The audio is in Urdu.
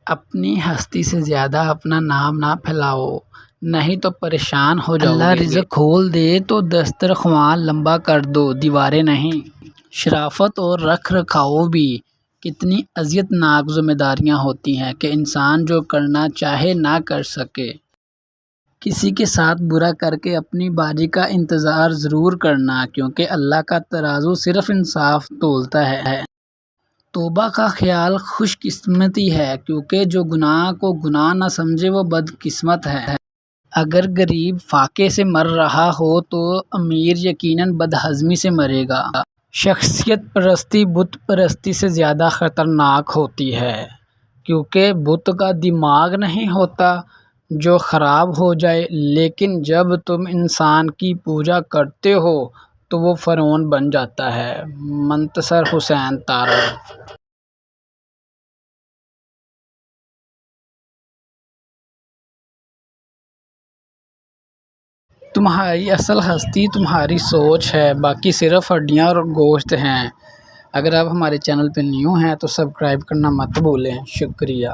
اپنی ہستی سے زیادہ اپنا نام نہ پھیلاؤ، نہیں تو پریشان ہو جاؤ گے۔ اللہ رزق کھول دے تو دسترخوان لمبا کر دو، دیواریں نہیں۔ شرافت اور رکھ رکھاؤ بھی کتنی اذیت ناک ذمہ داریاں ہوتی ہیں کہ انسان جو کرنا چاہے نہ کر سکے۔ کسی کے ساتھ برا کر کے اپنی باری کا انتظار ضرور کرنا، کیونکہ اللہ کا ترازو صرف انصاف تولتا ہے۔ توبہ کا خیال خوش قسمتی ہے، کیونکہ جو گناہ کو گناہ نہ سمجھے وہ بد قسمت ہے۔ اگر غریب فاقے سے مر رہا ہو تو امیر یقیناً بد ہضمی سے مرے گا۔ شخصیت پرستی بت پرستی سے زیادہ خطرناک ہوتی ہے، کیونکہ بت کا دماغ نہیں ہوتا جو خراب ہو جائے، لیکن جب تم انسان کی پوجا کرتے ہو تو وہ فرعون بن جاتا ہے۔ منتصر حسین تارڑ۔ تمہاری اصل ہستی تمہاری سوچ ہے، باقی صرف ہڈیاں اور گوشت ہیں۔ اگر آپ ہمارے چینل پہ نیو ہیں تو سبسکرائب کرنا مت بھولیں۔ شکریہ۔